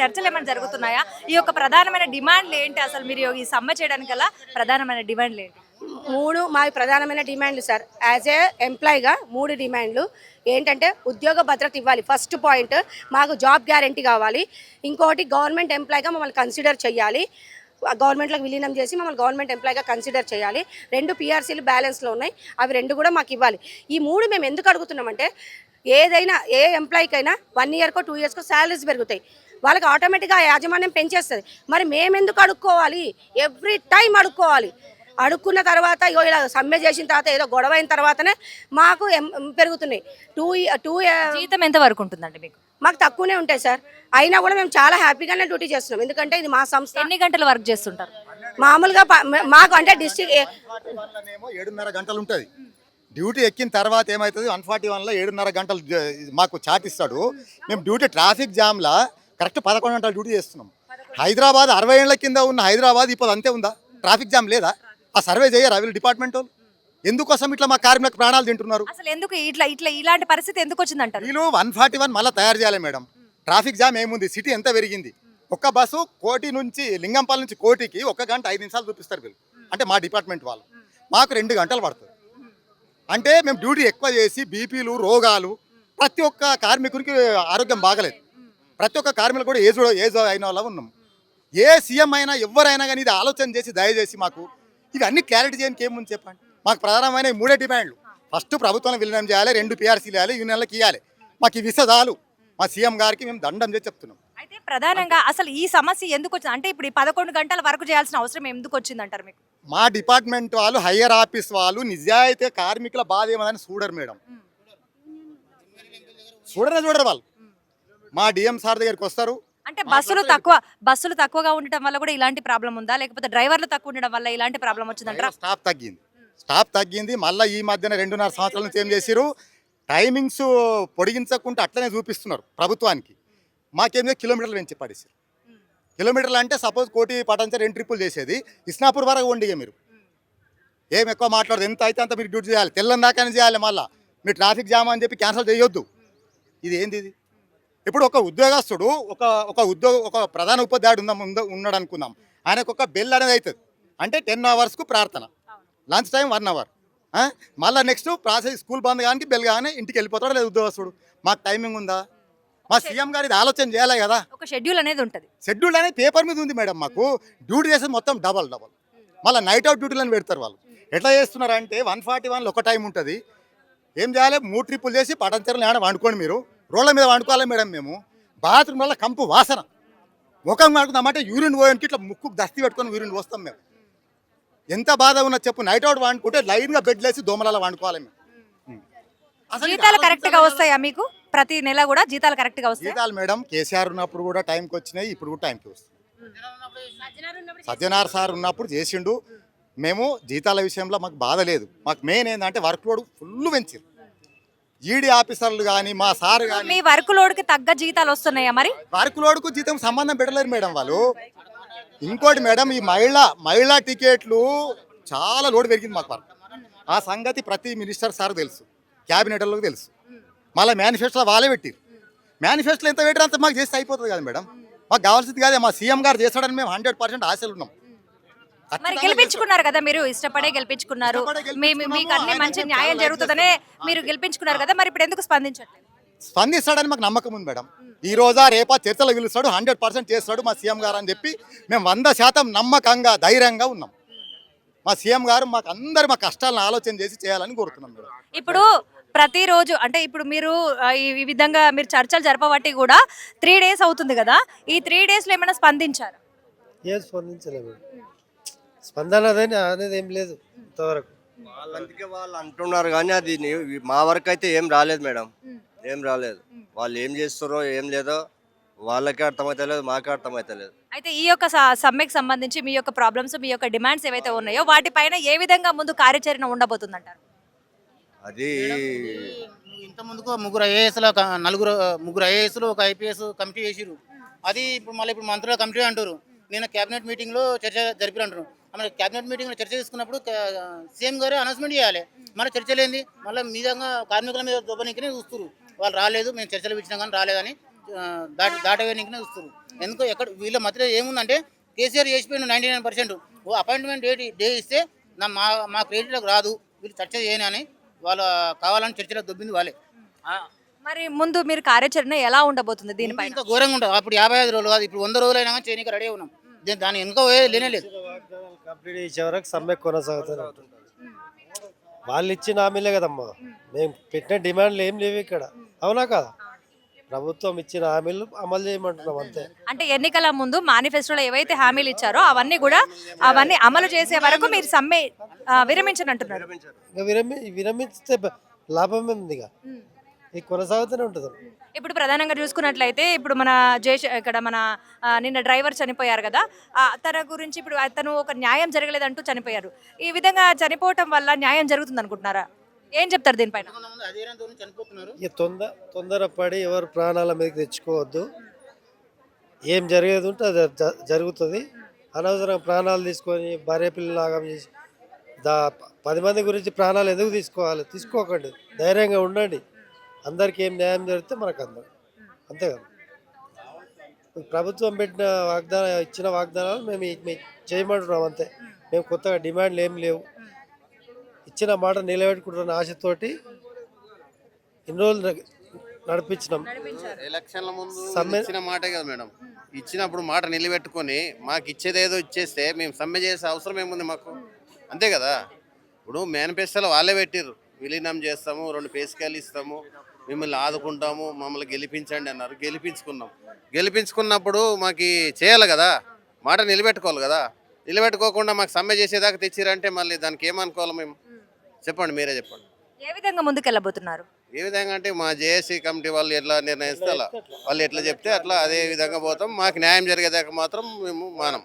చర్చలు ఏమైనా జరుగుతున్నాయా? ఈ యొక్క ప్రధానమైన డిమాండ్లు ఏంటి? అసలు మీరు ఈ సమ్మె చేయడానికి గల ప్రధానమైన డిమాండ్లు ఏంటి? మా ప్రధానమైన డిమాండ్లు సార్. యాజ్ ఏ ఎంప్లాయీగా 3 డిమాండ్లు ఏంటంటే ఉద్యోగ భద్రత ఇవ్వాలి. ఫస్ట్ పాయింట్, మాకు జాబ్ గ్యారంటీ కావాలి. ఇంకోటి, గవర్నమెంట్ ఎంప్లాయీగా మమ్మల్ని కన్సిడర్ చేయాలి. గవర్నమెంట్లోకి విలీనం చేసి మమ్మల్ని గవర్నమెంట్ ఎంప్లాయీగా కన్సిడర్ చేయాలి. 2 పిఆర్సీలు బ్యాలెన్స్లో ఉన్నాయి, అవి 2 కూడా మాకు ఇవ్వాలి. ఈ 3 మేము ఎందుకు అడుగుతున్నామంటే, ఏదైనా ఏ ఎంప్లాయీకైనా 1 ఇయర్కో 2 ఇయర్స్కో శాలరీస్ పెరుగుతాయి, వాళ్ళకి ఆటోమేటిక్గా యాజమాన్యం పెంచేస్తుంది. మరి మేము ఎందుకు అడుక్కోవాలి? Every time అడుక్కోవాలి. అడుక్కున్న తర్వాత ఇలా సమ్మె చేసిన తర్వాత ఏదో గొడవ అయిన తర్వాతనే మాకు పెరుగుతున్నాయి. జీతం ఎంత వరకు ఉంటుందండి మీకు? మాకు తక్కువనే ఉంటాయి సార్. అయినా కూడా మేము చాలా హ్యాపీగానే డ్యూటీ చేస్తున్నాం, ఎందుకంటే ఇది మా సంస్థ. ఎన్ని గంటలు వర్క్ చేస్తుంటారు మామూలుగా? మాకు అంటే డిస్ట్రిక్ట్ 7:30 గంటలు ఉంటుంది. డ్యూటీ ఎక్కిన తర్వాత ఏమవుతుంది, 141లో 7:30 గంటలు మాకు చార్ట్ ఇస్తాడు. మేము డ్యూటీ ట్రాఫిక్ జామ్లా కరెక్ట్ 11 గంటలు డ్యూటీ చేస్తున్నాం. హైదరాబాద్ 60 ఏళ్ల కింద ఉన్న హైదరాబాద్ ఇప్పుడు అంతే ఉందా? ట్రాఫిక్ జామ్ లేదా? ఆ సర్వే చేయరా వీళ్ళు డిపార్ట్మెంట్ వాళ్ళు? ఎందుకోసం ఇట్లా మా కార్మికులకు ప్రాణాలు తింటున్నారు? అసలు ఎందుకు ఇలాంటి పరిస్థితి ఎందుకు వచ్చిందంటారు? వీళ్ళు 141 మళ్ళీ తయారు చేయాలి మేడం. ట్రాఫిక్ జామ్ ఏముంది, సిటీ ఎంత పెరిగింది. ఒక్క బస్సు కోటి నుంచి లింగంపల్లి నుంచి కోటికి 1 గంట 5 నిమిషాలు చూపిస్తారు వీళ్ళు. అంటే మా డిపార్ట్మెంట్ వాళ్ళు. మాకు 2 గంటలు పడుతుంది. అంటే మేము డ్యూటీ ఎక్కువ చేసి బీపీలు, రోగాలు, ప్రతి ఒక్క కార్మికునికి ఆరోగ్యం బాగలేదు. ప్రతి ఒక్క కార్మికులు కూడా ఏజ్ అయిన వాళ్ళ ఉన్నాం. ఏ సీఎం అయినా ఎవరైనా కానీ ఇది ఆలోచన చేసి దయచేసి మాకు ఇవన్నీ క్లారిటీ చేయడానికి ఏముంది చెప్పండి. మాకు ప్రధానమైన 3 డిమాండ్లు. ఫస్ట్, ప్రభుత్వంలో విలీనం చేయాలి. 2 పిఆర్సీలు ఇవ్వాలి, యూనియన్లకు ఇవ్వాలి. మాకు ఇవి చాలు. మా సీఎం గారికి మేము దండం చేసి చెప్తున్నాం. అయితే ప్రధానంగా అసలు ఈ సమస్య ఎందుకు వచ్చింది అంటే, ఇప్పుడు ఈ 11 గంటల వరకు చేయాల్సిన అవసరం ఎందుకు వచ్చింది అంటారు మీకు? మా డిపార్ట్మెంట్ వాళ్ళు, హయ్యర్ ఆఫీస్ వాళ్ళు నిజాయితీ కార్మికుల బాధ ఏమని చూడరు మేడం. చూడరు వాళ్ళు. మా డిఎం సార్ దగ్గరికి వస్తారు. అంటే బస్సులు తక్కువగా ఉండటం వల్ల కూడా ఇలాంటి ప్రాబ్లం ఉందా, లేకపోతే డ్రైవర్లు తక్కువ ఉండడం వల్ల ఇలాంటి ప్రాబ్లం వచ్చిందంటారా? స్టాప్ తగ్గింది. మళ్ళీ ఈ మధ్యన 2.5 సంవత్సరాల నుంచి ఏం చేసిరు, టైమింగ్స్ పొడిగించకుండా అట్లనే చూపిస్తున్నారు ప్రభుత్వానికి. మాకేం కిలోమీటర్లు పెంచి పడేసారు. కిలోమీటర్లు అంటే సపోజ్ కోటి పటాన్చర్ 2 ట్రిప్పులు చేసేది ఇస్నాపూర్ వరకు వండిగా మీరు ఏం ఎక్కువ మాట్లాడదు. ఎంత అయితే అంత మీరు డ్యూటీ చేయాలి, తెల్లని దాకానే చేయాలి. మళ్ళీ మీరు ట్రాఫిక్ జామ్ అని చెప్పి క్యాన్సిల్ చేయొద్దు. ఇది ఏంది? ఇది ఇప్పుడు ఒక ఉద్యోగస్తుడు ఒక ప్రధాన ఉపాధ్యాయుడు ఉన్నాడు అనుకుందాం. ఆయనకు ఒక బెల్ అనేది అవుతుంది. అంటే 10 అవర్స్కు ప్రార్థన, లంచ్ టైం 1 అవర్, మళ్ళీ నెక్స్ట్ ప్రాసెస్ స్కూల్ బంద్ కానీ బెల్ కానీ ఇంటికి వెళ్ళిపోతాడు లేదు ఉద్యోగస్తుడు. మాకు టైమింగ్ ఉందా? మా సీఎం గారు ఇది ఆలోచన చేయాలి కదా. ఒక షెడ్యూల్ అనేది ఉంటుంది. షెడ్యూల్ అనేది పేపర్ మీద ఉంది మేడం. మాకు డ్యూటీ చేసేది మొత్తం డబల్ మళ్ళీ నైట్ అవుట్ డ్యూటీలను పెడతారు వాళ్ళు. ఎట్లా చేస్తున్నారంటే 141లో ఒక టైం ఉంటుంది. ఏం చేయాలి, 3 ట్రిప్పులు చేసి పటాన్చెరులో ఏమైనా వండుకోండి. మీరు రోడ్ల మీద వండుకోవాలి మేడం. మేము బాత్రూమ్ వల్ల కంపు వాసన, ముఖం వండుకుందామంటే యూరిన్ పోయానికి ఇట్లా ముక్కు దస్తి పెట్టుకొని యూరిన్ పోస్తాం మేము. ఎంత బాధ ఉన్నా చెప్పు. నైట్ అవుట్ వండుకుంటే లైన్గా బెడ్ లేసి దోమలలో వండుకోవాలి మేము. జీతాలు కరెక్ట్ గా వస్తాయా మీకు? ప్రతి నెల కూడా జీతాలు కరెక్ట్ గా వస్తాయి? జీతాలు మేడం కేసీఆర్ ఉన్నప్పుడు కూడా టైంకి వచ్చినాయి, ఇప్పుడు కూడా టైంకి వస్తాయి. సజ్జనార్ సార్ ఉన్నప్పుడు చేసిండు. మేము జీతాల విషయంలో మాకు బాధ లేదు. మాకు మెయిన్ ఏంటంటే వర్క్ లోడ్ ఫుల్ పెంచారు. ఈడీ ఆఫీసర్లు కానీ మా సార్ కానీ. మీ వర్క్ లోడ్కి తగ్గ జీతాలు వస్తున్నాయా? మరి వర్క్ లోడ్కు జీతం సంబంధం పెట్టలేరు మేడం వాళ్ళు. ఇంకోటి మేడం, ఈ మహిళా టికెట్లు చాలా లోడ్ పెరిగింది మాకు వర్క్. ఆ సంగతి ప్రతి మినిస్టర్ సార్ తెలుసు, క్యాబినెట్లకు తెలుసు. మళ్ళీ మేనిఫెస్టోలో వాళ్ళే పెట్టారు. మేనిఫెస్టోలో ఎంత పెట్టారు అంత మాకు చేస్తే అయిపోతుంది కదా మేడం. మాకు కావాల్సింది కాదే, మా సీఎం గారు చేస్తాడని మేము 100% ఆశలు ఉన్నాం. మరి గెలిపించుకున్నారు కదా, మీరు ఇష్టపడే గెలిపించుకున్నారు. మీకు అన్ని మంచి న్యాయం జరుగుతుందనే మీరు గెలిపించుకున్నారు కదా, మరి ఇప్పుడు ఎందుకు స్పందించట్లేదు? స్పందిస్తాడని మాకు నమ్మకం ఉంది మేడం. ఈ రోజా రేపా చర్చలు పిలుస్తాడు, 100% చేస్తాడు మా సీఎం గారు అని చెప్పి మేము 100% నమ్మకంగా ధైర్యంగా ఉన్నాం. మా సీఎం గారు మాకు అందరు మా కష్టాలను ఆలోచన చేసి చేయాలని కోరుతున్నాం మేడం. ఇప్పుడు ప్రతిరోజు అంటే ఇప్పుడు మీరు ఈ విధంగా మీరు చర్చలు జరపబట్టి కూడా 3 days అవుతుంది కదా, ఈ 3 daysలో ఏమైనా స్పందించారు? ఏం స్పందించలేదు. స్పందన అనేది ఏం లేదు ఇంతవరకు. వాళ్ళందుకే వాళ్ళు అంటున్నారు కానీ అది మా వరకు అయితే ఏం రాలేదు మేడం. ఏం రాలేదు. వాళ్ళు ఏం చేస్తారో ఏం లేదో వాళ్ళకే అర్థమైతలేదు, మాకే అర్థమైతలేదు. అయితే ఈ యొక్క సమ్మెకి సంబంధించి మీ యొక్క ప్రాబ్లమ్స్, మీ యొక్క డిమాండ్స్ ఏవైతే ఉన్నాయో వాటిపైన ఏ విధంగా ముందు కార్యాచరణ ఉండబోతుందంటారు? అది ఇంత ముందుకు ముగ్గురు ఐఏఎస్లు ఒక ఐపీఎస్ కమిటీ చేసిరు. అది ఇప్పుడు మళ్ళీ మంత్రుల కమిటీ అంటారు. నేను క్యాబినెట్ మీటింగ్లో చర్చ జరిపి అంటారు. మన క్యాబినెట్ మీటింగ్లో చర్చ తీసుకున్నప్పుడు సీఎం గారు అనౌన్స్మెంట్ చేయాలి. మన చర్చలేంది మళ్ళీ మీదంగా కార్మికుల మీద దొబ్బనికనే చూస్తారు. వాళ్ళు రాలేదు, మేము చర్చలు ఇచ్చినా కానీ రాలేదని దాటవేనికనే చూస్తారు. ఎందుకు ఎక్కడ వీళ్ళ మధ్యలో ఏముందంటే కేసీఆర్ చేసిపోయిన 99%. ఓ అపాయింట్మెంట్ డే ఇస్తే మా క్రెడిట్లకు రాదు, వీళ్ళు చర్చ చేయని అని వాళ్ళు కావాలని చర్చలో దొబ్బింది వాళ్ళే. మరి ముందు మీరు కార్యాచరణ ఎలా ఉండబోతుంది దీనిపైన? ఇంకా ఘోరంగా ఉంటుంది. అప్పుడు 55 రోజులు కాదు, ఇప్పుడు 100 రోజులు అయినా కానీ చేయడానికి రెడీ ఉన్నాం. దాని ఇంకా లేనే లేదు. వాగ్దానాలు కంప్లీట్ చేసే వరకు సమ్మె కొనసాగుతూనే ఉంటుంది. వాళ్ళు ఇచ్చిన హామీలే కదమ్మా, మేము పెట్టిన డిమాండ్లు ఏం లేవు ఇక్కడ, అవునా కదా? ప్రభుత్వం ఇచ్చిన హామీలు అమలు చేయమంటున్నాం అంతే. అంటే ఎన్నికల ముందు మేనిఫెస్టోలో ఏవైతే హామీలు ఇచ్చారో అవన్నీ అమలు చేసే వరకు మీరు సమ్మె విరమించనంటున్నారు. ఇంకా విరమిస్తే లాభం ఉంది, ఇది కొనసాగుతూనే ఉంటుంది. ఇప్పుడు ప్రధానంగా చూసుకున్నట్లయితే ఇప్పుడు మన ఇక్కడ మన నిన్న డ్రైవర్ చనిపోయారు కదా, తన గురించి ఇప్పుడు అతను ఒక న్యాయం జరగలేదంటూ చనిపోయారు. ఈ విధంగా చనిపోవటం వల్ల న్యాయం జరుగుతుంది అనుకుంటున్నారా? ఏం చెప్తారు దీనిపైన? చనిపోతున్నారు. ఇక తొందరపడి ఎవరు ప్రాణాల మీదకి తెచ్చుకోవద్దు. ఏం జరిగేది ఉంటే అది జరుగుతుంది. అనవసరంగా ప్రాణాలు తీసుకొని భార్య పిల్లలు ఆగం చేసి 10 మంది గురించి ప్రాణాలు ఎందుకు తీసుకోకండి, ధైర్యంగా ఉండండి. అందరికీ ఏం న్యాయం జరిగితే మనకు అందరం అంతే కదా. ప్రభుత్వం ఇచ్చిన వాగ్దానాలు మేము చేయమంటున్నాం అంతే. మేము కొత్తగా డిమాండ్లు ఏం లేవు. ఇచ్చిన మాట నిలబెట్టుకుంటున్న ఆశతోటి ఇన్ని రోజులు నడిపించినాం. ఎలక్షన్ల ముందు సమ్మె ఇచ్చిన మాటే కదా మేడం, ఇచ్చినప్పుడు మాట నిలబెట్టుకొని మాకు ఇచ్చేది ఏదో ఇచ్చేస్తే మేము సమ్మె చేసే అవసరం ఏముంది మాకు, అంతే కదా. ఇప్పుడు మేనిఫెస్టోలో వాళ్ళే పెట్టిర్రు, విలీనం చేస్తాము, 2 పేసుకాయలు ఇస్తాము, మిమ్మల్ని ఆదుకుంటాము, మమ్మల్ని గెలిపించండి అన్నారు. గెలిపించుకున్నప్పుడు మాకు చేయాలి కదా, మాట నిలబెట్టుకోవాలి కదా. నిలబెట్టుకోకుండా మాకు సమ్మె చేసేదాకా తెచ్చిరంటే మళ్ళీ దానికి ఏమనుకోవాలి మేము? చెప్పండి, మీరే చెప్పండి. ఏ విధంగా ముందుకెళ్ళబోతున్నారు? ఏ విధంగా అంటే మా జేఏసీ కమిటీ వాళ్ళు ఎట్లా నిర్ణయిస్తే అలా, వాళ్ళు ఎట్లా చెప్తే అట్లా అదే విధంగా పోతాం. మాకు న్యాయం జరిగేదాకా మాత్రం మేము మానం.